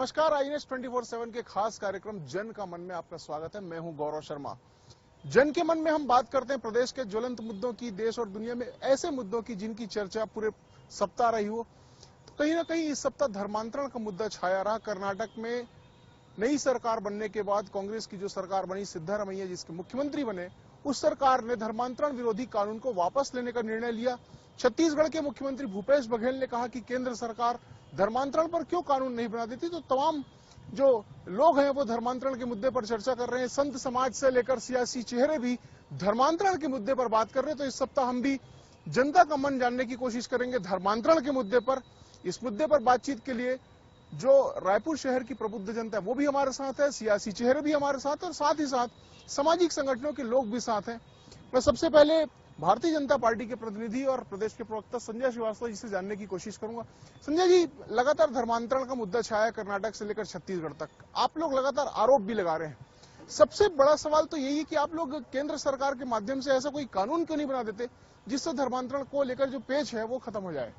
नमस्कार, आईएनएस 24/7 के खास कार्यक्रम जन का मन में आपका स्वागत है। मैं हूं गौरव शर्मा। जन के मन में हम बात करते हैं प्रदेश के ज्वलंत मुद्दों की, देश और दुनिया में ऐसे मुद्दों की जिनकी चर्चा पूरे सप्ताह रही हो। तो कहीं ना कहीं इस सप्ताह धर्मांतरण का मुद्दा छाया रहा। कर्नाटक में नई सरकार बनने के बाद कांग्रेस की जो सरकार बनी, सिद्धारमैया जिसके मुख्यमंत्री बने, उस सरकार ने धर्मांतरण विरोधी कानून को वापस लेने का निर्णय लिया। छत्तीसगढ़ के मुख्यमंत्री भूपेश बघेल ने कहा कि केंद्र सरकार धर्मांतरण पर क्यों कानून नहीं बना देती। तो तमाम जो लोग हैं वो धर्मांतरण के मुद्दे पर चर्चा कर रहे हैं। संत समाज से लेकर सियासी चेहरे भी धर्मांतरण के मुद्दे पर बात कर रहे हैं। तो इस सप्ताह हम भी जनता का मन जानने की कोशिश करेंगे धर्मांतरण के मुद्दे पर। इस मुद्दे पर बातचीत के लिए जो रायपुर शहर की प्रबुद्ध जनता है वो भी हमारे साथ है, सियासी चेहरे भी हमारे साथ है और साथ ही साथ सामाजिक संगठनों के लोग भी साथ हैं। मैं सबसे पहले भारतीय जनता पार्टी के प्रतिनिधि और प्रदेश के प्रवक्ता संजय श्रीवास्तव जी से जानने की कोशिश करूंगा। संजय जी, लगातार धर्मांतरण का मुद्दा छाया कर्नाटक से लेकर छत्तीसगढ़ तक, आप लोग लगातार आरोप भी लगा रहे हैं। सबसे बड़ा सवाल तो यही है कि आप लोग केंद्र सरकार के माध्यम से ऐसा कोई कानून क्यों नहीं बना देते जिससे धर्मांतरण को लेकर जो पेच है वो खत्म हो जाए।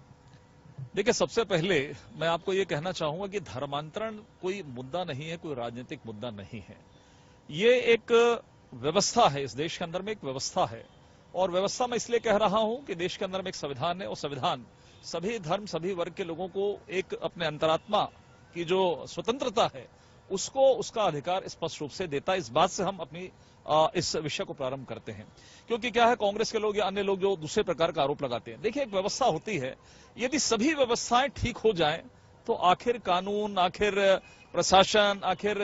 देखिए, सबसे पहले मैं आपको ये कहना चाहूंगा कि धर्मांतरण कोई मुद्दा नहीं है, कोई राजनीतिक मुद्दा नहीं है। ये एक व्यवस्था है, इस देश के अंदर में एक व्यवस्था है। और व्यवस्था मैं इसलिए कह रहा हूं कि देश के अंदर में एक संविधान है और संविधान सभी धर्म, सभी वर्ग के लोगों को एक अपने अंतरात्मा की जो स्वतंत्रता है उसको, उसका अधिकार स्पष्ट रूप से देता है। इस बात से हम अपनी इस विषय को प्रारंभ करते हैं। क्योंकि क्या है, कांग्रेस के लोग या अन्य लोग जो दूसरे प्रकार का आरोप लगाते हैं। देखिए, एक व्यवस्था होती है, यदि सभी व्यवस्थाएं ठीक हो जाएं तो आखिर कानून, आखिर प्रशासन, आखिर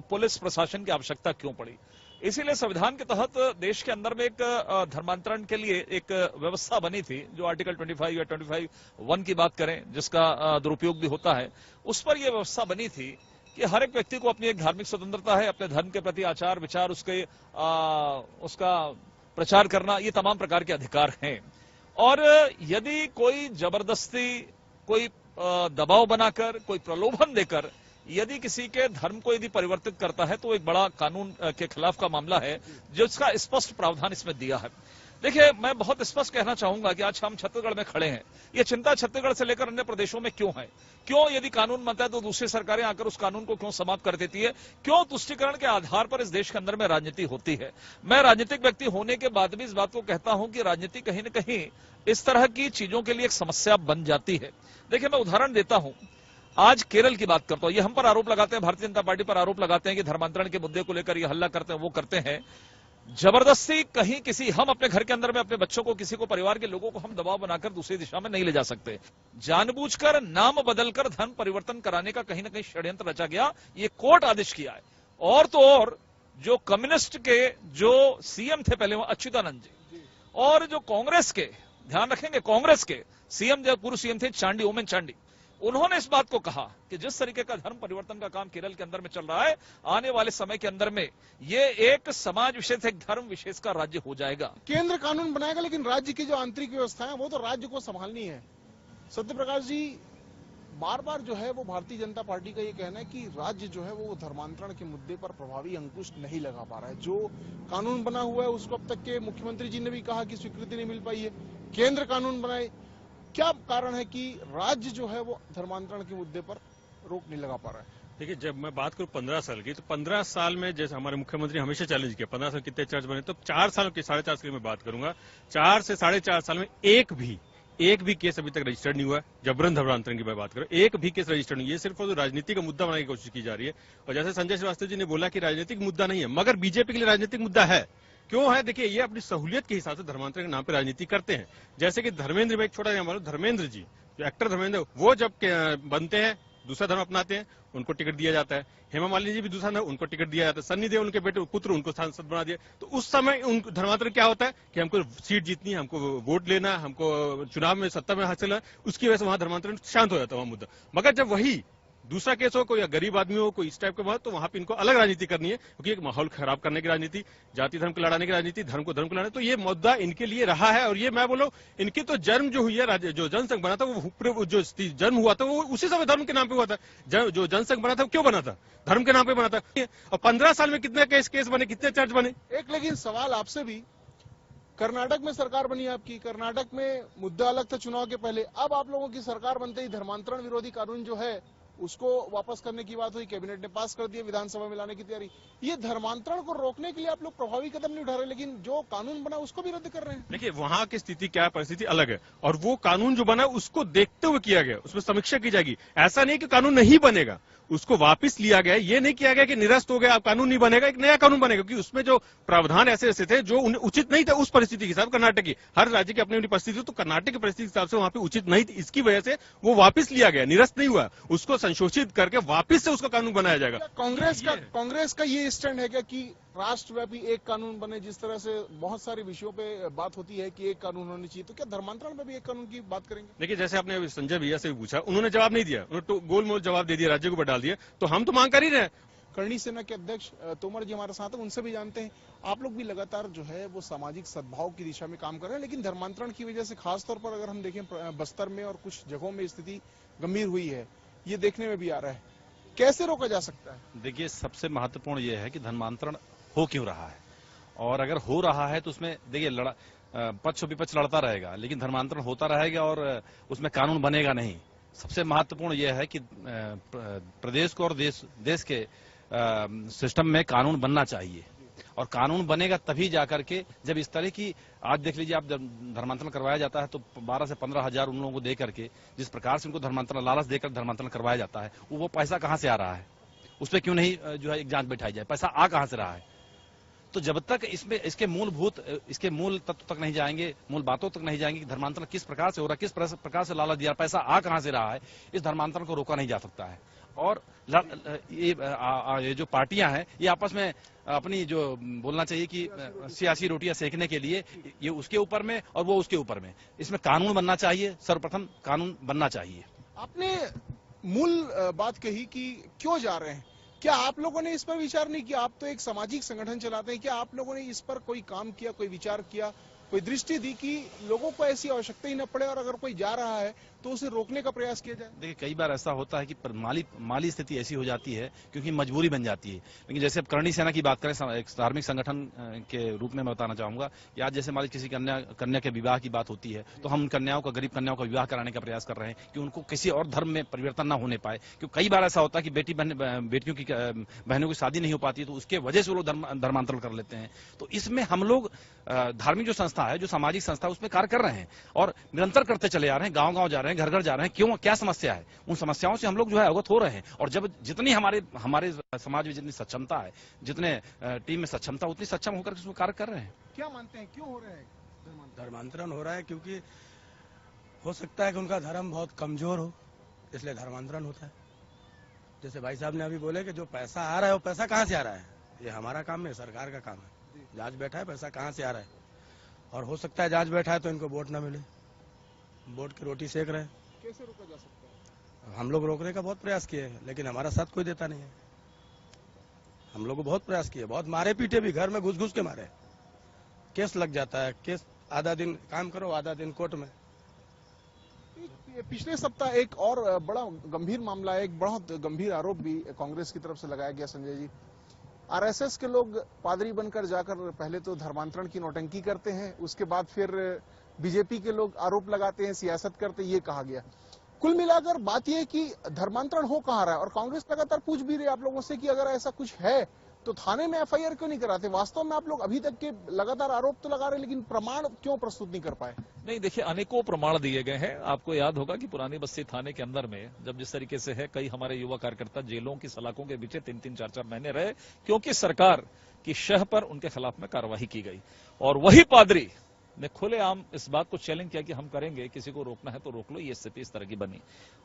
पुलिस प्रशासन की आवश्यकता क्यों पड़ी। इसीलिए संविधान के तहत देश के अंदर में एक धर्मांतरण के लिए एक व्यवस्था बनी थी, जो आर्टिकल 25 या 25(1) की बात करें, जिसका दुरुपयोग भी होता है। उस पर यह व्यवस्था बनी थी कि हर एक व्यक्ति को अपनी एक धार्मिक स्वतंत्रता है, अपने धर्म के प्रति आचार विचार, उसका प्रचार करना, ये तमाम प्रकार के अधिकार हैं। और यदि कोई जबरदस्ती, कोई दबाव बनाकर, कोई प्रलोभन देकर यदि किसी के धर्म को यदि परिवर्तित करता है तो एक बड़ा कानून के खिलाफ का मामला है, जिसका स्पष्ट प्रावधान इसमें दिया है। देखिए, मैं बहुत स्पष्ट कहना चाहूंगा कि आज हम छत्तीसगढ़ में खड़े हैं। ये चिंता छत्तीसगढ़ से लेकर अन्य प्रदेशों में क्यों है? क्यों यदि कानून बनता है तो दूसरी सरकारें आकर उस कानून को क्यों समाप्त कर देती है? क्यों तुष्टीकरण के आधार पर इस देश के अंदर में राजनीति होती है? मैं राजनीतिक व्यक्ति होने के बाद भी इस बात को कहता हूं कि राजनीति कहीं न कहीं इस तरह की चीजों के लिए एक समस्या बन जाती है। देखिए, मैं उदाहरण देता हूं। आज केरल की बात करता हूं। ये हम पर आरोप लगाते हैं, भारतीय जनता पार्टी पर आरोप लगाते हैं कि धर्मांतरण के मुद्दे को लेकर ये हल्ला करते हैं, वो करते हैं। जबरदस्ती कहीं किसी, हम अपने घर के अंदर में अपने बच्चों को, किसी को, परिवार के लोगों को हम दबाव बनाकर दूसरी दिशा में नहीं ले जा सकते। जानबूझकर नाम बदलकर धर्म परिवर्तन कराने का कहीं ना कहीं षड्यंत्र रचा गया, ये कोर्ट आदेश किया है। और तो और जो कम्युनिस्ट के जो सीएम थे पहले, वो अच्युतानंद जी, और जो कांग्रेस के, ध्यान रखेंगे, कांग्रेस के सीएम, जो पूर्व सीएम थे चांडी, ओमेन चांडी, उन्होंने इस बात को कहा कि जिस तरीके का धर्म परिवर्तन का काम केरल के अंदर में चल रहा है, आने वाले समय के अंदर में ये एक समाज विशेष, एक धर्म विशेष का राज्य हो जाएगा। केंद्र कानून बनाएगा, लेकिन राज्य की जो आंतरिक व्यवस्था है वो तो राज्य को संभालनी है। सत्य प्रकाश जी, बार बार जो है वो भारतीय जनता पार्टी का ये कहना है कि राज्य जो है वो धर्मांतरण के मुद्दे पर प्रभावी अंकुश नहीं लगा पा रहा है। जो कानून बना हुआ है उसको अब तक के मुख्यमंत्री जी ने भी कहा कि स्वीकृति नहीं मिल पाई है। केंद्र कानून बनाए, क्या कारण है कि राज्य जो है वो धर्मांतरण के मुद्दे पर रोक नहीं लगा पा रहा है? देखिए, जब मैं बात करूं 15 साल की, तो 15 साल में जैसे हमारे मुख्यमंत्री हमेशा चैलेंज किया 15 साल कितने चर्च बने, तो 4 साल की, 4.5 साल की मैं बात करूंगा। 4 से 4.5 साल में एक भी केस अभी तक रजिस्टर्ड नहीं हुआ। जबरन धर्मांतरण की मैं बात करूं, एक भी केस रजिस्टर्ड नहीं। ये सिर्फ राजनीति का मुद्दा बनाने की कोशिश की जा रही है। और जैसे संजय श्रीवास्तव जी ने बोला कि राजनीतिक मुद्दा नहीं है, मगर बीजेपी के लिए राजनीतिक मुद्दा है। क्यों है? देखिए, ये अपनी सहूलियत के हिसाब से धर्मांतरण के नाम पे राजनीति करते हैं। जैसे कि धर्मेंद्र, में एक छोटा नाम, धर्मेंद्र जी, जो एक्टर धर्मेंद्र, वो जब बनते हैं, दूसरा धर्म अपनाते हैं, उनको टिकट दिया जाता है। हेमा मालिनी जी भी दूसरा धर्म, उनको टिकट दिया जाता है। सन्नी देओल, उनके बेटे पुत्र, उनको सांसद बना दिया। तो उस समय उनको धर्मांतरण क्या होता है कि हमको सीट जीतनी है, हमको वोट लेना, हमको चुनाव में सत्ता में हासिल है, उसकी वजह से वहां धर्मांतरण शांत हो जाता है वहां मुद्दा। मगर जब वही दूसरा केस हो, कोई या गरीब आदमी हो, कोई इस टाइप के बात, तो वहां पे इनको अलग राजनीति करनी है, क्योंकि एक माहौल खराब करने की राजनीति, जाति धर्म को लड़ाने की राजनीति, धर्म को धर्म को लड़ाने, तो ये मुद्दा इनके लिए रहा है। और ये मैं बोलो, इनकी तो जन्म जो हुई है, जो जनसंघ बना था, वो जो जन्म हुआ था वो उसी समय धर्म के नाम पे हुआ था। जो जनसंघ बना था, क्यों बना था? धर्म के नाम पे बना था। और 15 साल में कितने केस बने, कितने चर्च बने? एक लेकिन सवाल आपसे भी, कर्नाटक में सरकार बनी आपकी, कर्नाटक में मुद्दा अलग था चुनाव के पहले, अब आप लोगों की सरकार बनते ही धर्मांतरण विरोधी कानून जो है उसको वापस करने की बात हुई, कैबिनेट ने पास कर दिया, विधानसभा में लाने की तैयारी। ये धर्मांतरण को रोकने के लिए आप लोग प्रभावी कदम नहीं उठा रहे, लेकिन जो कानून बना उसको भी रद्द कर रहे हैं। देखिए, वहां की स्थिति क्या है, परिस्थिति अलग है, और वो कानून जो बना उसको देखते हुए किया गया, उसमें समीक्षा की जाएगी। ऐसा नहीं कि कानून नहीं बनेगा, उसको वापस लिया गया। ये नहीं किया गया कि निरस्त हो गया, अब कानून नहीं बनेगा, एक नया कानून बनेगा, क्योंकि उसमें जो प्रावधान ऐसे ऐसे थे जो उचित नहीं थे उस परिस्थिति के हिसाब। कर्नाटक की, हर राज्य की अपनी अपनी परिस्थिति, तो कर्नाटक की परिस्थिति के हिसाब से वहां पे उचित नहीं थी, इसकी वजह से वो वापस लिया गया, निरस्त नहीं हुआ, उसको संशोधित करके वापस से उसका कानून बनाया जाएगा। कांग्रेस का ये स्टैंड है क्या कि राष्ट्रव्यापी एक कानून बने? जिस तरह से बहुत सारे विषयों पे बात होती है कि एक कानून होनी चाहिए, तो क्या धर्मांतरण पे भी एक कानून की बात करेंगे? देखिए, जैसे आपने संजय भैया से भी पूछा, उन्होंने जवाब नहीं दिया, उन्होंने तो गोलमोल जवाब दे दिया, राज्य को डाल दिया, तो हम तो मांग कर ही रहे हैं। करणी सेना के अध्यक्ष तोमर जी हमारे साथ हैं, उनसे भी जानते हैं। आप लोग भी लगातार जो है वो सामाजिक सद्भाव की दिशा में काम कर रहे हैं, लेकिन धर्मांतरण की वजह से खासतौर पर अगर हम देखें बस्तर में और कुछ जगहों में स्थिति गंभीर हुई है, ये देखने में भी आ रहा है। कैसे रोका जा सकता है? देखिए, सबसे महत्वपूर्ण ये है कि धर्मांतरण हो क्यों रहा है, और अगर हो रहा है तो उसमें देखिए पक्ष विपक्ष लड़ता रहेगा, लेकिन धर्मांतरण होता रहेगा और उसमें कानून बनेगा नहीं। सबसे महत्वपूर्ण यह है कि प्रदेश को और देश के सिस्टम में कानून बनना चाहिए, और कानून बनेगा तभी जाकर के जब इस तरह की, आज देख लीजिए आप धर्मांतरण करवाया जाता है तो 12 से 15 हजार उन लोगों को दे करके, जिस प्रकार से उनको धर्मांतरण लालच देकर धर्मांतरण करवाया जाता है, वो पैसा कहां से आ रहा है, उस पर क्यों नहीं जो है एक जांच बैठाई जाए, पैसा आ कहां से रहा है। तो जब तक इसमें इसके मूल तत्व तक नहीं जाएंगे, मूल बातों तक नहीं जाएंगे कि धर्मांतरण किस प्रकार से हो रहा है, किस प्रकार से लालच दिया, पैसा आ कहां से रहा है, इस धर्मांतरण को रोका नहीं जा सकता है। और ये जो पार्टियां हैं, ये आपस में अपनी जो बोलना चाहिए कि सियासी रोटियां सेकने के लिए, ये उसके ऊपर में और वो उसके ऊपर में, इसमें कानून बनना चाहिए, सर्वप्रथम कानून बनना चाहिए। आपने मूल बात कही कि क्यों जा रहे हैं, क्या आप लोगों ने इस पर विचार नहीं किया? आप तो एक सामाजिक संगठन चलाते हैं, क्या आप लोगों ने इस पर कोई काम किया, कोई विचार किया, कोई दृष्टि दी कि लोगों को ऐसी आवश्यकता ही न पड़े, और अगर कोई जा रहा है तो उसे रोकने का प्रयास किया जाए? देखिए, कई बार ऐसा होता है कि माली स्थिति ऐसी हो जाती है क्योंकि मजबूरी बन जाती है। लेकिन जैसे अब करणी सेना की बात करें, एक धार्मिक संगठन के रूप में मैं बताना चाहूंगा कि आज जैसे मान किसी कन्या के विवाह की बात होती है, तो हम कन्याओं का, गरीब कन्याओं का विवाह कराने का प्रयास कर रहे हैं कि उनको किसी और धर्म में परिवर्तन न होने पाए। क्योंकि कई बार ऐसा होता है कि बेटियों की, बहनों की शादी नहीं हो पाती, तो उसके वजह से वो लोग धर्मांतरण कर लेते हैं। तो इसमें हम लोग धार्मिक जो संस्था है, जो सामाजिक संस्था है, उसमें कार्य कर रहे हैं और निरंतर करते चले जा रहे हैं, गांव-गांव जा रहे हैं, घर-घर जा रहे हैं। क्यों, क्या समस्या है, उन समस्याओं से हम लोग जो है अवगत हो रहे हैं। और जब जितनी हमारे समाज में जितनी सक्षमता है, जितने टीम में सक्षमता, उतनी सक्षम होकर उसमें कार्य कर रहे हैं। क्या मानते हैं क्यों हो रहा है धर्मांतरण? हो रहा है क्योंकि हो सकता है कि उनका धर्म बहुत कमजोर हो, इसलिए धर्मांतरण होता है। जैसे भाई साहब ने अभी बोले कि जो पैसा आ रहा है वो पैसा कहाँ से आ रहा है, ये हमारा काम है, सरकार का काम है। जांच बैठा है, पैसा कहाँ से आ रहा है, और हो सकता है जांच बैठा है तो इनको वोट ना मिले, वोट की रोटी सेक रहे हैं। कैसे रोका जा सकता है? हम लोग रोकने का बहुत प्रयास किए, लेकिन हमारा साथ कोई देता नहीं है। हम लोग को बहुत प्रयास किए, बहुत मारे पीटे भी, घर में घुस घुस के मारे, केस लग जाता है, केस आधा दिन काम करो, आधा दिन कोर्ट में। पिछले सप्ताह एक और बड़ा गंभीर मामला है, एक बहुत गंभीर आरोप भी कांग्रेस की तरफ से लगाया गया संजय जी। आरएसएस के लोग पादरी बनकर जाकर पहले तो धर्मांतरण की नौटंकी करते हैं, उसके बाद फिर बीजेपी के लोग आरोप लगाते हैं, सियासत करते हैं, ये कहा गया। कुल मिलाकर बात यह है कि धर्मांतरण हो कहां रहा है, और कांग्रेस लगातार पूछ भी रही है आप लोगों से कि अगर ऐसा कुछ है तो थाने में एफआईआर क्यों नहीं कराते? वास्तव में आप लोग अभी तक के लगातार आरोप तो लगा रहे, लेकिन प्रमाण क्यों प्रस्तुत नहीं कर पाए? नहीं, देखिए, अनेकों प्रमाण दिए गए हैं। आपको याद होगा कि पुरानी बस्ती थाने के अंदर में जब जिस तरीके से है, कई हमारे युवा कार्यकर्ता जेलों की सलाखों के पीछे 3-3, 4-4 महीने रहे, क्योंकि सरकार की शह पर उनके खिलाफ में कार्रवाई की गई। और वही पादरी ने खुलेआम इस बात को चैलेंज किया कि हम करेंगे, किसी को रोकना है तो रोक लो। ये स्थिति इस तरह की बनी,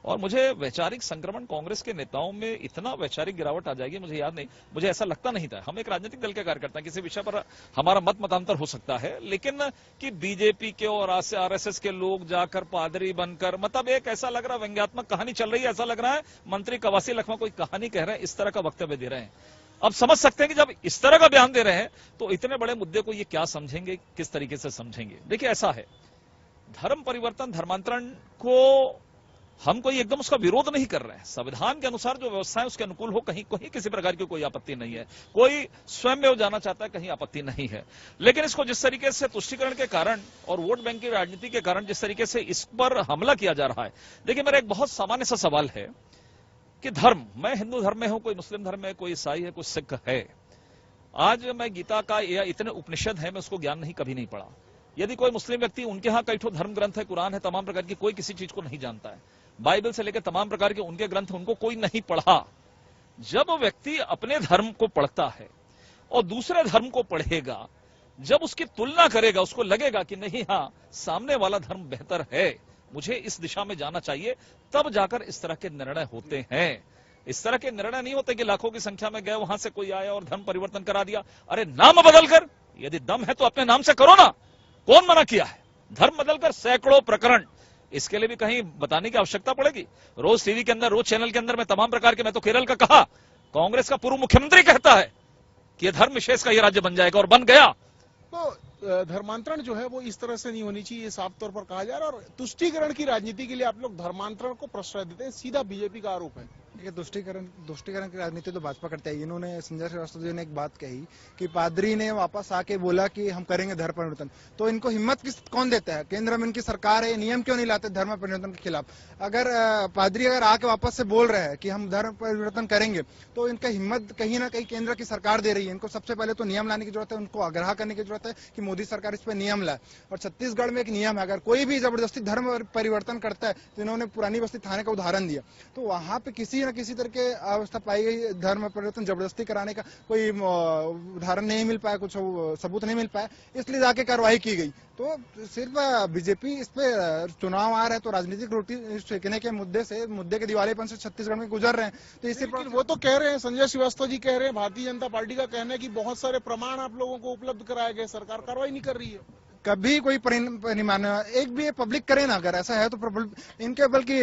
और मुझे वैचारिक संक्रमण कांग्रेस के नेताओं में इतना वैचारिक गिरावट आ जाएगी, मुझे याद नहीं, मुझे ऐसा लगता नहीं था। हम एक राजनीतिक दल के कार्यकर्ता, किसी विषय पर हमारा मतांतर हो सकता है, लेकिन कि बीजेपी के और आरएसएस के लोग जाकर पादरी बनकर, मतलब एक ऐसा लग रहा है व्यंग्यात्मक कहानी चल रही है, ऐसा लग रहा है मंत्री कवासी लखमा कोई कहानी कह रहे हैं, इस तरह का वक्तव्य दे रहे हैं। अब समझ सकते हैं कि जब इस तरह का बयान दे रहे हैं तो इतने बड़े मुद्दे को ये क्या समझेंगे, किस तरीके से समझेंगे। देखिए, ऐसा है, धर्म परिवर्तन, धर्मांतरण को हम कोई एकदम उसका विरोध नहीं कर रहे हैं। संविधान के अनुसार जो व्यवस्था है उसके अनुकूल हो, कहीं किसी प्रकार की कोई आपत्ति नहीं है। कोई स्वयं में जाना चाहता है, कहीं आपत्ति नहीं है। लेकिन इसको जिस तरीके से तुष्टीकरण के कारण और वोट बैंक की राजनीति के कारण जिस तरीके से इस पर हमला किया जा रहा है, देखिए, मेरा एक बहुत सामान्य सा सवाल है कि धर्म, मैं हिंदू धर्म में हूं, कोई मुस्लिम धर्म में, कोई ईसाई है, कोई सिख है। आज मैं गीता का या इतने उपनिषद है, मैं उसको ज्ञान नहीं कभी नहीं पढ़ा। यदि कोई मुस्लिम व्यक्ति, उनके यहाँ कई ठो धर्म ग्रंथ है, कुरान है, तमाम प्रकार की, कोई किसी चीज को नहीं जानता है। बाइबल से लेकर तमाम प्रकार के उनके ग्रंथ उनको कोई नहीं पढ़ा। जब व्यक्ति अपने धर्म को पढ़ता है और दूसरे धर्म को पढ़ेगा, जब उसकी तुलना करेगा, उसको लगेगा कि नहीं, हाँ, सामने वाला धर्म बेहतर है, मुझे इस दिशा में जाना चाहिए, तब जाकर इस तरह के निर्णय होते हैं। इस तरह के निर्णय नहीं होते कि लाखों की संख्या में गए, वहां से कोई आया और धर्म परिवर्तन करा दिया। अरे नाम बदलकर, यदि दम है तो अपने नाम से करो ना, कौन मना किया है? धर्म बदलकर सैकड़ों प्रकरण, इसके लिए भी कहीं बताने की आवश्यकता पड़ेगी? रोज टीवी के अंदर, रोज चैनल के अंदर में तमाम प्रकार के, मैं तो केरल का कहा, कांग्रेस का पूर्व मुख्यमंत्री कहता है कि यह धर्म विशेष का यह राज्य बन जाएगा, और बन गया। तो धर्मांतरण जो है वो इस तरह से नहीं होनी चाहिए, ये साफ तौर पर कहा जा रहा है। और तुष्टीकरण की राजनीति के लिए आप लोग धर्मांतरण को प्रश्रय देते हैं, सीधा बीजेपी का आरोप है। देखिए, तुष्टीकरण की राजनीति तो भाजपा करता है। इन्होंने, संजय श्रीवास्तव जी ने एक बात कही कि पादरी ने वापस आके बोला कि हम करेंगे धर्म परिवर्तन, तो इनको हिम्मत कौन देता है? केंद्र में इनकी सरकार है, नियम क्यों नहीं लाते धर्म परिवर्तन के खिलाफ? अगर पादरी अगर आके वापस से बोल रहे हैं कि हम धर्म परिवर्तन करेंगे, तो इनका हिम्मत कहीं ना कहीं केंद्र की सरकार दे रही है। इनको सबसे पहले तो नियम लाने की जरूरत है, उनको आग्रह करने की जरूरत है कि मोदी सरकार इस पर नियम लाए। और छत्तीसगढ़ में एक नियम है, अगर कोई भी जबरदस्ती धर्म परिवर्तन करता है, तो इन्होंने पुरानी बस्ती थाने का उदाहरण दिया, तो वहां पे किसी न किसी तरह के अवस्था पाई गई, धर्म परिवर्तन जबरदस्ती कराने का कोई उदाहरण नहीं मिल पाया, कुछ सबूत नहीं मिल पाया, इसलिए जाके कार्रवाई की गई। तो सिर्फ बीजेपी इस पे, चुनाव आ रहे हैं तो राजनीतिक रोटी सेकने के मुद्दे के दिवालेपन से छत्तीसगढ़ में गुजर रहे हैं। तो इससे वो तो कह रहे हैं, संजय श्रीवास्तव जी कह रहे हैं, भारतीय जनता पार्टी का कहना है कि बहुत सारे प्रमाण आप लोगों को उपलब्ध कराए गए, सरकार कार्रवाई नहीं कर रही है। कभी कोई परिमाण एक भी पब्लिक करे ना, अगर ऐसा है तो इनके, बल्कि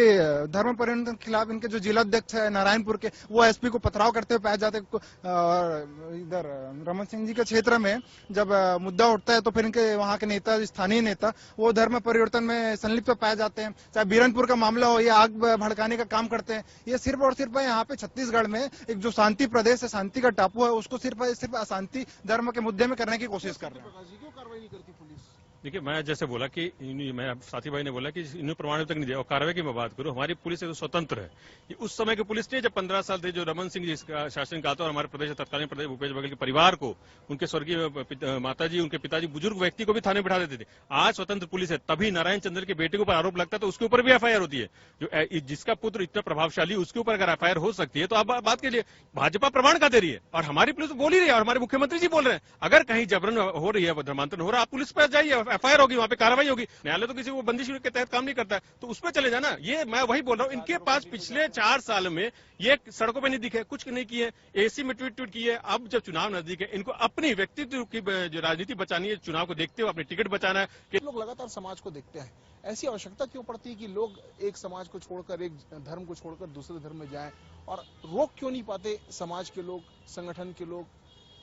धर्म परिवर्तन के खिलाफ इनके जो जिलाध्यक्ष है नारायणपुर के, वो एसपी को पथराव करते हुए पाए जाते। और इधर रमन सिंह जी के क्षेत्र में जब मुद्दा उठता है, तो फिर इनके वहां के नेता, स्थानीय नेता, वो धर्म परिवर्तन में संलिप्त पाए जाते हैं। चाहे बीरनपुर का मामला हो, ये आग भड़काने का काम करते हैं। ये सिर्फ और सिर्फ यहाँ पे छत्तीसगढ़ में एक जो शांति प्रदेश है, शांति का टापू है, उसको सिर्फ अशांति धर्म के मुद्दे में करने की कोशिश कर रहे हैं। क्यों कार्रवाई नहीं करती पुलिस? देखिए, मैं जैसे बोला कि मैं साथी भाई ने बोला कि इन्हें प्रमाण तक नहीं दिया, और कार्रवाई की मैं बात करूं, हमारी पुलिस तो स्वतंत्र है। ये उस समय की पुलिस नहीं, जब 15 साल थे जो रमन सिंह जी का शासन का था, और हमारे प्रदेश तत्कालीन प्रदेश भूपेश बघेल के परिवार को, उनके स्वर्गीय माता जी, उनके पिताजी, बुजुर्ग व्यक्ति को भी थाने बिठा देते थे। आज स्वतंत्र पुलिस है, तभी नारायण चंद्र के बेटे के ऊपर आरोप लगता है तो उसके ऊपर भी एफआईआर होती है। जो जिसका पुत्र इतना प्रभावशाली, उसके ऊपर अगर एफआईआर हो सकती है, तो आप बात के लिए भाजपा प्रमाण का दे रही है, और हमारी पुलिस बोल ही रही है, और हमारे मुख्यमंत्री जी बोल रहे हैं, अगर कहीं जबरन हो रही है, धर्मांतरण हो रहा है, आप पुलिस पर जाइए, एफआईआर होगी, वहां पे कार्रवाई होगी। न्यायालय तो किसी को बंदिश के तहत काम नहीं करता है, तो उस पर चले जाना। ये मैं वही बोल रहा हूँ, इनके पास पिछले 4 साल में ये सड़कों पे नहीं दिखे, कुछ नहीं किए, एसी में ट्वीट किए। अब जब चुनाव नजदीक है, इनको अपनी व्यक्तित्व की जो राजनीति बचानी है, चुनाव को देखते हुए अपनी टिकट बचाना है। कि लोग लगातार समाज को देखते हैं, ऐसी आवश्यकता क्यों पड़ती है कि लोग एक समाज को छोड़कर, एक धर्म को छोड़कर दूसरे धर्म में जाएं, और रोक क्यों नहीं पाते समाज के लोग, संगठन के लोग,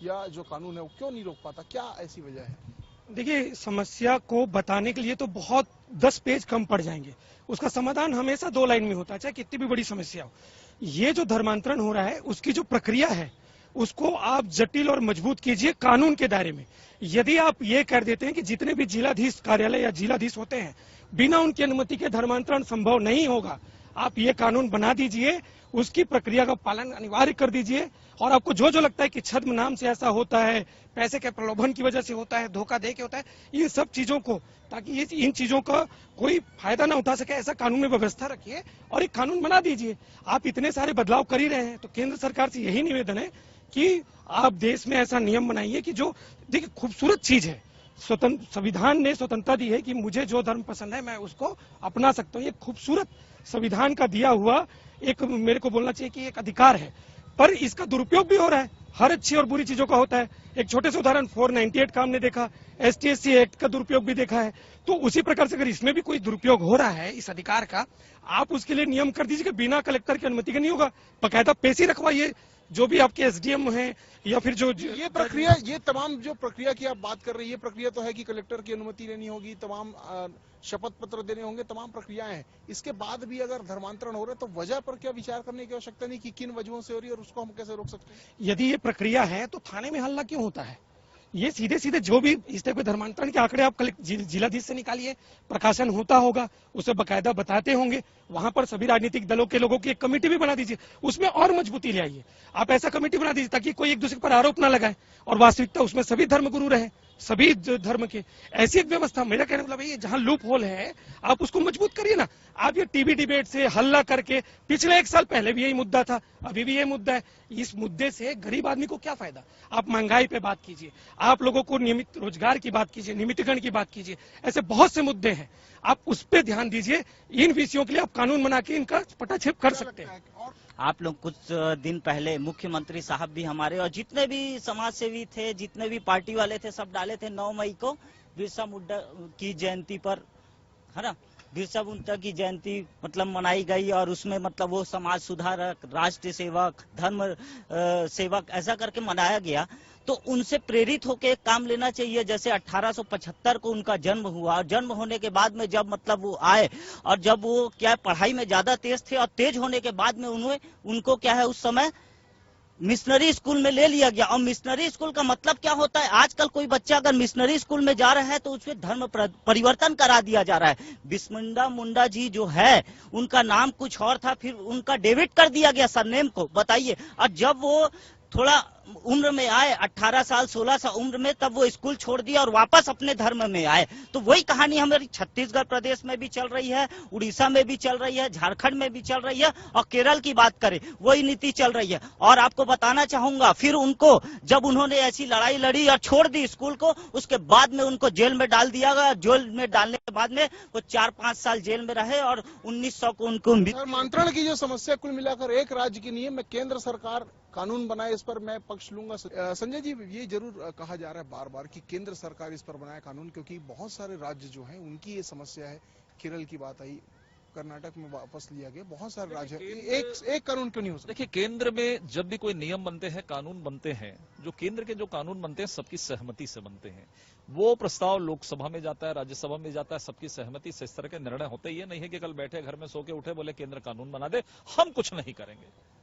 या जो कानून है वो क्यों नहीं रोक पाता? क्या ऐसी वजह है? देखिए, समस्या को बताने के लिए तो बहुत 10 पेज कम पड़ जाएंगे। उसका समाधान हमेशा 2 लाइन में होता है, चाहे कितनी भी बड़ी समस्या हो। ये जो धर्मांतरण हो रहा है, उसकी जो प्रक्रिया है, उसको आप जटिल और मजबूत कीजिए कानून के दायरे में। यदि आप ये कर देते हैं कि जितने भी जिलाधीश कार्यालय या जिलाधीश होते हैं, बिना उनकी अनुमति के धर्मांतरण संभव नहीं होगा, आप ये कानून बना दीजिए, उसकी प्रक्रिया का पालन अनिवार्य कर दीजिए। और आपको जो लगता है कि छद्म नाम से ऐसा होता है, पैसे के प्रलोभन की वजह से होता है, धोखा दे के होता है, इन सब चीजों को, ताकि इन चीजों का कोई फायदा ना उठा सके, ऐसा कानून में व्यवस्था रखिए और एक कानून बना दीजिए। आप इतने सारे बदलाव कर ही रहे हैं, तो केंद्र सरकार से यही निवेदन है कि आप देश में ऐसा नियम बनाइए कि जो, देखिए, खूबसूरत चीज है। संविधान ने स्वतंत्रता दी है कि मुझे जो धर्म पसंद है मैं उसको अपना सकता हूँ। ये खूबसूरत संविधान का दिया हुआ एक, मेरे को बोलना चाहिए कि एक अधिकार है, पर इसका दुरुपयोग भी हो रहा है। हर अच्छी और बुरी चीजों का होता है। एक छोटे से उदाहरण 498 का हमने देखा, ST/SC एक्ट का दुरुपयोग भी देखा है। तो उसी प्रकार से अगर इसमें भी कोई दुरुपयोग हो रहा है इस अधिकार का, आप उसके लिए नियम कर दीजिए कि बिना कलेक्टर की अनुमति के नहीं होगा। बकायदा पेशी रखवाइए, जो भी आपके SDM हैं या फिर जो ये प्रक्रिया, ये तमाम जो प्रक्रिया की आप बात कर रही है, ये प्रक्रिया तो है कि कलेक्टर की अनुमति लेनी होगी, तमाम शपथ पत्र देने होंगे, तमाम प्रक्रियाएं हैं। इसके बाद भी अगर धर्मांतरण हो रहा है तो वजह पर क्या विचार करने की आवश्यकता नहीं कि किन वजहों से हो रही है और उसको हम कैसे रोक सकते हैं? यदि ये प्रक्रिया है तो थाने में हल्ला क्यों होता है? ये सीधे सीधे जो भी इस टाइप के धर्मांतरण के आंकड़े आप जिलाधीश से निकालिए, प्रकाशन होता होगा, उसे बकायदा बताते होंगे, वहां पर सभी राजनीतिक दलों के लोगों की एक कमेटी भी बना दीजिए, उसमें और मजबूती ले आइए। आप ऐसा कमेटी बना दीजिए ताकि कोई एक दूसरे पर आरोप ना लगाए और वास्तविकता उसमें सभी धर्मगुरु रहे, सभी धर्म के। ऐसी एक व्यवस्था, मेरा कहने वाला भाई जहां लूप होल है आप उसको मजबूत करिए ना। आप ये टीवी डिबेट से हल्ला करके, पिछले 1 साल पहले भी यही मुद्दा था, अभी भी यही मुद्दा है। इस मुद्दे से गरीब आदमी को क्या फायदा? आप महंगाई पे बात कीजिए, आप लोगों को नियमित रोजगार की बात कीजिए, नियमितीकरण की बात कीजिए, ऐसे बहुत से मुद्दे हैं, आप उस पर ध्यान दीजिए। इन विषयों के लिए आप कानून बना के इनका पटाक्षेप कर सकते हैं। आप लोग कुछ दिन पहले मुख्यमंत्री साहब भी हमारे और जितने भी समाज सेवी थे, जितने भी पार्टी वाले थे, सब डाले थे 9 मई को बिरसा मुंडा की जयंती पर, है ना, बिरसा मुंडा की जयंती मतलब मनाई गई और उसमें मतलब वो समाज सुधारक, राष्ट्र सेवक, धर्म सेवक ऐसा करके मनाया गया। तो उनसे प्रेरित होकर एक काम लेना चाहिए। जैसे 1875 को उनका जन्म हुआ और जन्म होने के बाद में जब मतलब वो आए और जब वो क्या पढ़ाई में ज्यादा तेज थे और तेज होने के बाद में उनको क्या है उस समय मिशनरी स्कूल में ले लिया गया। और मिशनरी स्कूल का मतलब क्या होता है? आजकल कोई बच्चा अगर मिशनरी स्कूल में जा रहा है तो उसमें धर्म परिवर्तन करा दिया जा रहा है। बिस्मिल्ला मुंडा जी जो है उनका नाम कुछ और था, फिर उनका डेबिट कर दिया गया सरनेम को, बताइए। और जब वो थोड़ा उम्र में आए, 18 साल 16 साल उम्र में, तब वो स्कूल छोड़ दिया और वापस अपने धर्म में आए। तो वही कहानी हमारी छत्तीसगढ़ प्रदेश में भी चल रही है, उड़ीसा में भी चल रही है, झारखंड में भी चल रही है और केरल की बात करें वही नीति चल रही है। और आपको बताना चाहूंगा, फिर उनको जब उन्होंने ऐसी लड़ाई लड़ी और छोड़ दी स्कूल को, उसके बाद में उनको जेल में डाल दिया गया। जेल में डालने के बाद में वो 4-5 साल जेल में रहे और 1900 को उनको धर्मांतरण की जो समस्या कुल मिलाकर एक राज्य की नहीं है, मैं केंद्र सरकार कानून बनाए, इस पर मैं पक्ष लूंगा। संजय जी, ये जरूर कहा जा रहा है बार बार कि केंद्र सरकार इस पर बनाए कानून, क्योंकि बहुत सारे राज्य जो हैं उनकी ये समस्या है। केरल की बात आई, कर्नाटक में वापस लिया गया, बहुत सारे राज्य एक कानून क्यों नहीं हो सकता? देखिए, केंद्र में जब भी कोई नियम बनते हैं, कानून बनते हैं, जो केंद्र के जो कानून बनते हैं सबकी सहमति से बनते हैं। वो प्रस्ताव लोकसभा में जाता है, राज्यसभा में जाता है, सबकी सहमति से इस तरह के निर्णय होते ही नहीं है कि कल बैठे घर में सो के उठे बोले केंद्र कानून बना दे, हम कुछ नहीं करेंगे।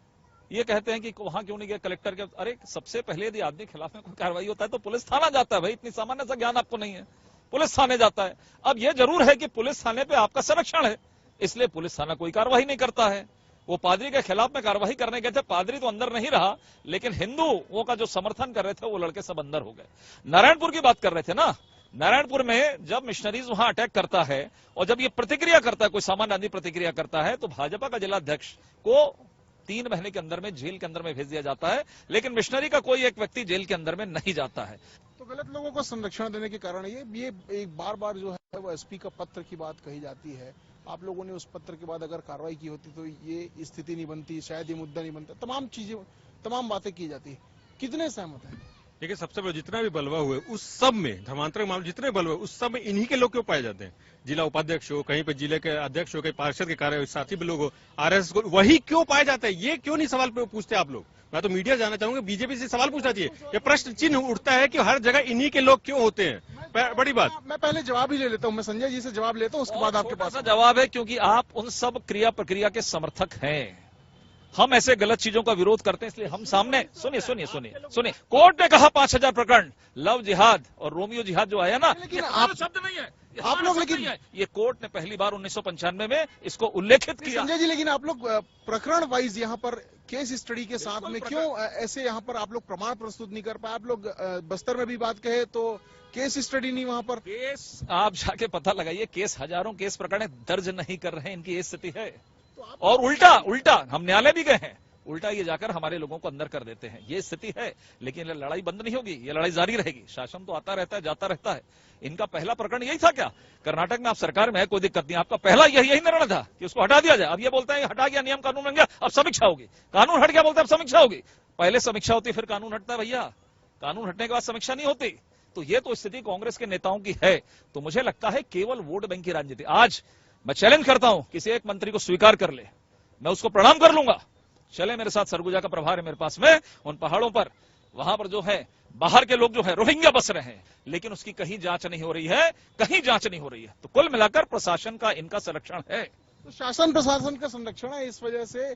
ये कहते हैं कि वहां क्यों नहीं गए कलेक्टर के? अरे सबसे पहले यदि आदमी के खिलाफ में कोई कार्रवाई होता है तो पुलिस थाना जाता है भाई, इतनी सामान्य सा ज्ञान आपको नहीं है। पुलिस थाने जाता है। अब ये जरूर है कि पुलिस थाने पे आपका संरक्षण है, इसलिए पुलिस थाना कोई कार्रवाई नहीं करता है। वो पादरी के खिलाफ में कार्रवाई करने गए थे, पादरी तो अंदर नहीं रहा, लेकिन हिंदुओं का जो समर्थन कर रहे थे वो लड़के सब अंदर हो गए। नारायणपुर की बात कर रहे थे ना, नारायणपुर में जब मिशनरीज वहां अटैक करता है और जब ये प्रतिक्रिया करता है, कोई सामान्य आदमी प्रतिक्रिया करता है, तो भाजपा का जिलाध्यक्ष को 3 महीने के अंदर में जेल के अंदर में भेज दिया जाता है, लेकिन मिशनरी का कोई एक व्यक्ति जेल के अंदर में नहीं जाता है। तो गलत लोगों को संरक्षण देने के कारण ये एक बार बार जो है वो एसपी का पत्र की बात कही जाती है। आप लोगों ने उस पत्र के बाद अगर कार्रवाई की होती तो ये स्थिति नहीं बनती, शायद ये मुद्दा नहीं बनता, तमाम चीजें, तमाम बातें की जाती है। कितने सहमत हैं? देखिए, सबसे बड़ा जितना भी बलवा हुए उस सब में, धर्मांतरण मामले जितने बलवा उस सब में इन्हीं के लोग क्यों पाए जाते हैं? जिला उपाध्यक्ष हो, कहीं पे जिले के अध्यक्ष हो, कहीं पार्षद के कार्य साथी भी लोग हो, आरएसएस को, वही क्यों पाए जाते हैं? ये क्यों नहीं सवाल पूछते आप लोग? मैं तो मीडिया जाना चाहूंगा, बीजेपी से सवाल पूछना चाहिए। ये प्रश्न चिन्ह उठता है कि हर जगह इन्हीं के लोग क्यों होते हैं। बड़ी बात। मैं पहले जवाब ही ले लेता हूं, मैं संजय जी से जवाब लेता हूं, उसके बाद आपके पास जवाब है। क्योंकि आप उन सब क्रिया प्रक्रिया के समर्थक हैं। हम ऐसे गलत चीजों का विरोध करते हैं, इसलिए हम सामने सुनिए। कोर्ट ने कहा 5000 प्रकरण लव जिहाद और रोमियो जिहाद जो आया ना, लेकिन आप शब्द नहीं है आप लोग, लेकिन ये कोर्ट ने पहली बार 1995 में इसको उल्लेखित किया। संजय जी, लेकिन आप लोग प्रकरण वाइज यहाँ पर केस स्टडी के साथ में क्यों ऐसे यहाँ पर आप लोग प्रमाण प्रस्तुत नहीं कर पाए? आप लोग बस्तर में भी बात कहे तो केस स्टडी नहीं वहां पर। केस आप जाके पता लगाइए, केस हजारों केस प्रकरण दर्ज नहीं कर रहे हैं, इनकी ये स्थिति है। और उल्टा हम न्यायालय भी गए हैं, उल्टा ये जाकर हमारे लोगों को अंदर कर देते हैं, ये स्थिति है। लेकिन ये लड़ाई बंद नहीं होगी, ये लड़ाई जारी रहेगी। शासन तो आता रहता है, जाता रहता है। इनका पहला प्रकरण यही था क्या? कर्नाटक में आप सरकार में है, कोई दिक्कत नहीं, आपका पहला यही निर्णय था कि उसको हटा दिया जाए। अब ये बोलते हैं हटा गया, नियम कानून बन गया, अब समीक्षा होगी। कानून हट गया बोलते अब समीक्षा होगी। पहले समीक्षा होती फिर कानून हटता है भैया, कानून हटने के बाद समीक्षा नहीं होती। तो ये तो स्थिति कांग्रेस के नेताओं की है। तो मुझे लगता है केवल वोट बैंक की राजनीति। आज मैं चैलेंज करता हूं, किसी एक मंत्री को स्वीकार कर ले, मैं उसको प्रणाम कर लूंगा। चले मेरे साथ, सरगुजा का प्रभार है मेरे पास में, उन पहाड़ों पर, वहां पर जो है बाहर के लोग जो है रोहिंग्या बस रहे हैं, लेकिन उसकी कहीं जांच नहीं हो रही है, कहीं जांच नहीं हो रही है। तो कुल मिलाकर प्रशासन का इनका संरक्षण है। तो शासन प्रशासन का संरक्षण है, इस वजह से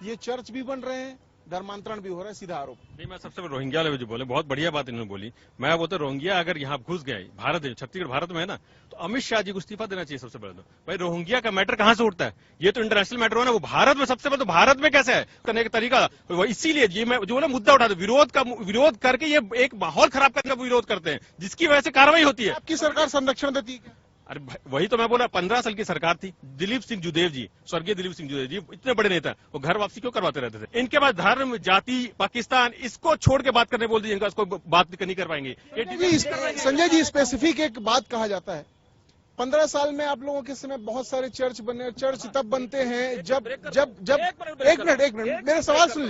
ये चर्च भी बन रहे हैं धर्मांतरण भी हो रहा है, सीधा आरोप। नहीं, मैं सबसे पहले रोहिंग्या वाले जो बोले बहुत बढ़िया बात इन्होंने बोली। मैं बोलता रोहिंग्या अगर यहाँ घुस गए, भारत है, छत्तीसगढ़ भारत में है ना, तो अमित शाह जी को इस्तीफा देना चाहिए सबसे पहले तो। भाई रोहिंग्या का मैटर कहाँ से उठता है? ये तो इंटरनेशनल मैटर हो ना, वो भारत में सबसे पहले तो भारत में कैसे है करने का तरीका। इसीलिए ये मैं जो बोला मुद्दा उठाते, विरोध करके ये एक माहौल खराब करने का विरोध करते हैं, जिसकी वजह से कार्रवाई होती है। आपकी सरकार संरक्षण देती है क्या? अरे वही तो मैं बोला, 15 साल की सरकार थी। दिलीप सिंह जुदेव जी, स्वर्गीय दिलीप सिंह जुदेव जी इतने बड़े नेता, वो घर वापसी क्यों करवाते रहते थे? इनके पास धर्म, जाति, पाकिस्तान, इसको छोड़ के बात करने बोल दीजिए, इनका इसको बात नहीं कर पाएंगे। संजय जी, स्पेसिफिक एक बात कहा जाता है, 15 साल में आप लोगों के समय बहुत सारे चर्च बने। चर्च तब बनते हैं जब एक मिनट मेरा सवाल सुन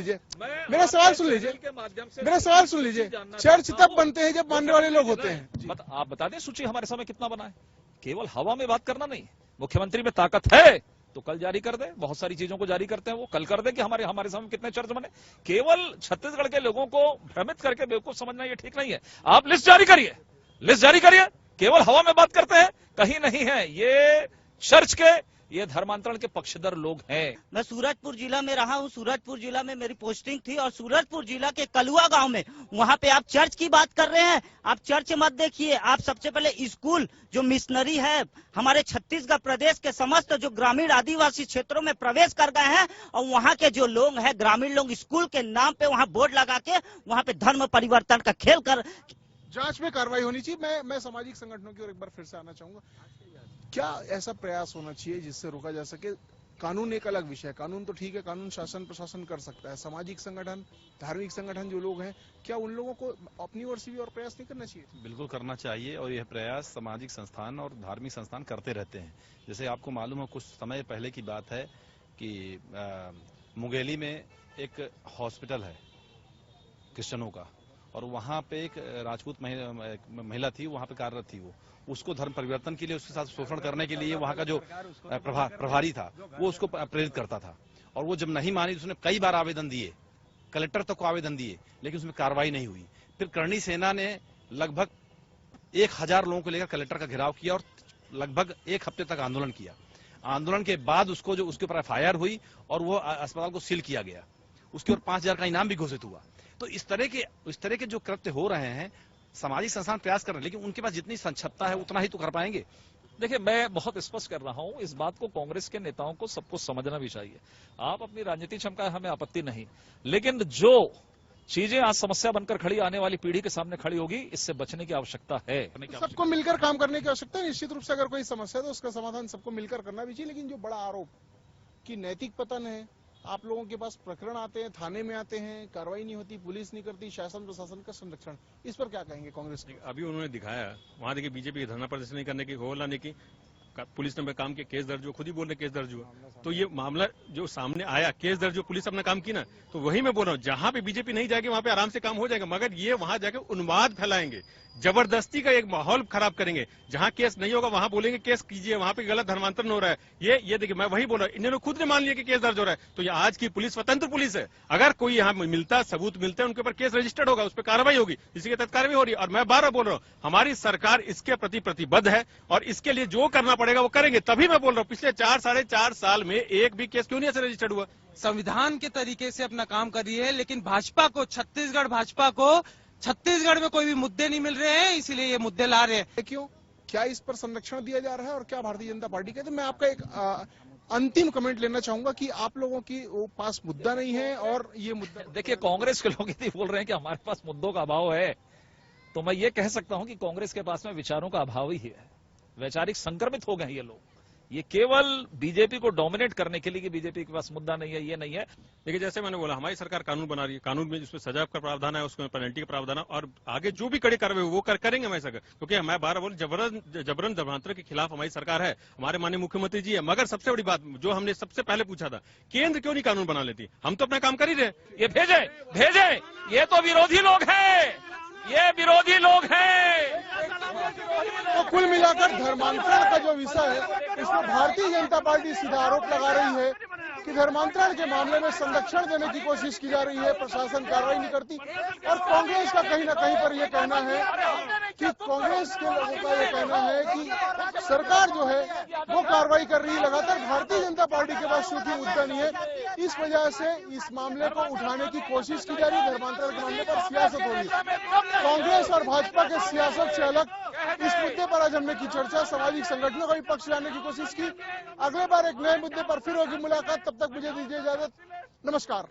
लीजिए, चर्च तब बनते हैं जब मानने वाले लोग होते हैं। आप बता दें सूची हमारे समय कितना बना है? केवल हवा में बात करना नहीं, मुख्यमंत्री में ताकत है तो कल जारी कर दे। बहुत सारी चीजों को जारी करते हैं, वो कल कर दे कि हमारे समय कितने चर्च बने। केवल छत्तीसगढ़ के लोगों को भ्रमित करके बेवकूफ समझना ये ठीक नहीं है। आप लिस्ट जारी करिए, केवल हवा में बात करते हैं, कहीं नहीं है। ये चर्च के, ये धर्मांतरण के पक्षधर लोग हैं। मैं सूरजपुर जिला में रहा हूँ, सूरजपुर जिला में मेरी पोस्टिंग थी, और सूरजपुर जिला के कलुआ गांव में, वहाँ पे आप चर्च की बात कर रहे हैं। आप चर्च मत देखिए, आप सबसे पहले स्कूल जो मिशनरी है हमारे छत्तीसगढ़ प्रदेश के समस्त जो ग्रामीण आदिवासी क्षेत्रों में प्रवेश कर गए हैं, और वहाँ के जो लोग हैं ग्रामीण लोग, स्कूल के नाम पे वहाँ बोर्ड लगा के वहाँ पे धर्म परिवर्तन का खेल कर जांच में कार्रवाई होनी चाहिए। मैं सामाजिक संगठनों की ओर एक बार फिर से आना चाहूंगा। क्या ऐसा प्रयास होना चाहिए जिससे रोका जा सके? कानून एक अलग विषय है, कानून तो ठीक है, कानून शासन प्रशासन कर सकता है। सामाजिक संगठन, धार्मिक संगठन जो लोग हैं, क्या उन लोगों को अपनी ओर से भी और प्रयास नहीं करना चाहिए? बिल्कुल करना चाहिए, और यह प्रयास सामाजिक संस्थान और धार्मिक संस्थान करते रहते हैं। जैसे आपको मालूम है, कुछ समय पहले की बात है कि मुंगेली में एक हॉस्पिटल है क्रिश्चियनों का, और वहां पे एक राजपूत महिला थी, वहां पे कार्यरत थी। वो उसको धर्म परिवर्तन के लिए, उसके साथ शोषण करने के लिए वहां का जो प्रभारी था वो उसको प्रेरित करता था। और वो जब नहीं मानी, उसने कई बार आवेदन दिए, कलेक्टर तक को आवेदन दिए, लेकिन उसमें कार्रवाई नहीं हुई। फिर करणी सेना ने लगभग 1000 लोगों को लेकर कलेक्टर का घेराव किया और लगभग 1 हफ्ते तक आंदोलन किया। आंदोलन के बाद उसको जो उसके ऊपर FIR हुई और वो अस्पताल को सील किया गया। उसके ऊपर 5000 का इनाम भी घोषित हुआ। तो इस तरह के जो कृत्य हो रहे हैं, सामाजिक संस्थान प्रयास कर रहे हैं, लेकिन उनके पास जितनी संक्षिप्तता है उतना ही तो कर पाएंगे। देखिए, मैं बहुत स्पष्ट कर रहा हूं, इस बात को कांग्रेस के नेताओं को सबको समझना भी चाहिए। आप अपनी राजनीति चमकाए, हमें आपत्ति नहीं, लेकिन जो चीजें आज समस्या बनकर खड़ी आने वाली पीढ़ी के सामने खड़ी होगी, इससे बचने की आवश्यकता है। सबको मिलकर काम करने की आवश्यकता है। निश्चित रूप से अगर कोई समस्या है तो उसका समाधान सबको मिलकर करना भी चाहिए। लेकिन जो बड़ा आरोप कि नैतिक पतन है, आप लोगों के पास प्रकरण आते हैं, थाने में आते हैं, कार्रवाई नहीं होती, पुलिस नहीं करती, शासन प्रशासन का संरक्षण, इस पर क्या कहेंगे कांग्रेस? अभी उन्होंने दिखाया, वहां देखिए बीजेपी धरना प्रदर्शन नहीं करने की, हो लाने की, पुलिस ने काम किया, केस दर्ज हुआ, खुद ही बोल रहे केस दर्ज हुआ। तो ये मामला जो सामने आया, केस दर्ज हुआ, पुलिस अपना काम की ना, तो वही मैं बोल रहा हूँ, जहां पे बीजेपी नहीं जाएगी वहां पे आराम से काम हो जाएगा। मगर ये वहां जाके उन्माद फैलाएंगे, जबरदस्ती का एक माहौल खराब करेंगे। जहां केस नहीं होगा वहां बोलेंगे केस कीजिए, वहां पे गलत धर्मांतरण हो रहा है। ये देखिए, मैं वही बोल रहा हूँ, इन्होंने खुद ने मान लिया कि केस दर्ज हो रहा है। तो ये आज की पुलिस स्वतंत्र पुलिस है। अगर कोई यहाँ मिलता, सबूत मिलते हैं, उनके ऊपर केस रजिस्टर्ड होगा, उस पर कार्रवाई होगी, इसी के तहत कार्रवाई हो रही है। और मैं बार-बार बोल रहा हूँ, हमारी सरकार इसके प्रति प्रतिबद्ध है और इसके लिए जो करना पड़ेगा वो करेंगे। तभी मैं बोल रहा हूँ, पिछले 4-4.5 साल में एक भी केस क्यों नहीं ऐसे रजिस्टर्ड हुआ? संविधान के तरीके से अपना काम कर रही है, लेकिन भाजपा को, छत्तीसगढ़ भाजपा को छत्तीसगढ़ में कोई भी मुद्दे नहीं मिल रहे हैं, इसीलिए ये मुद्दे ला रहे हैं। क्यों, क्या इस पर संरक्षण दिया जा रहा है और क्या भारतीय जनता पार्टी के? तो मैं आपका एक अंतिम कमेंट लेना चाहूंगा कि आप लोगों की पास मुद्दा नहीं है और ये मुद्दा, देखिए, कांग्रेस के लोग यदि बोल रहे हैं कि हमारे पास मुद्दों का अभाव है, तो मैं ये कह सकता हूं कि कांग्रेस के पास में विचारों का अभाव ही है। वैचारिक संक्रमित हो गए हैं ये लोग। ये केवल बीजेपी को डोमिनेट करने के लिए कि बीजेपी के पास मुद्दा नहीं है, ये नहीं है। देखिए, जैसे मैंने बोला, हमारी सरकार कानून बना रही है, कानून में जिसमें सजा का प्रावधान है, उसमें पेनल्टी का प्रावधान है, और आगे जो भी कड़ी कार्रवाई वो करेंगे हमारी सरकार। क्योंकि मैं 12 बोल जबरन धर्मांतरण के खिलाफ हमारी सरकार है, हमारे माननीय मुख्यमंत्री जी है। मगर सबसे बड़ी बात जो हमने सबसे पहले पूछा था, केंद्र क्यों नहीं कानून बना लेती? हम तो अपना काम कर ही रहे। ये भेजे, ये तो विरोधी लोग हैं, ये विरोधी लोग हैं। तो कुल मिलाकर धर्मांतरण का जो विषय है, इसमें भारतीय जनता पार्टी सीधा आरोप लगा रही है कि धर्मांतरण के मामले में संरक्षण देने की कोशिश की जा रही है, प्रशासन कार्रवाई नहीं करती। और कांग्रेस का कहीं ना कहीं पर यह कहना है कि कांग्रेस के लोगों का यह कहना है कि सरकार जो है वो कार्रवाई कर रही है लगातार। भारतीय जनता पार्टी के पास चूंकि मुद्दा नहीं है, इस वजह से इस मामले को उठाने की कोशिश की जा रही है। धर्मांतरण के मामले पर सियासत हो रही है। कांग्रेस और भाजपा के सियासत से अलग इस मुद्दे पर आज हमने की चर्चा, सामाजिक संगठनों का भी पक्ष लाने की कोशिश की। अगले बार एक नए मुद्दे पर फिर होगी मुलाकात, तब तक मुझे दीजिए इजाजत। नमस्कार।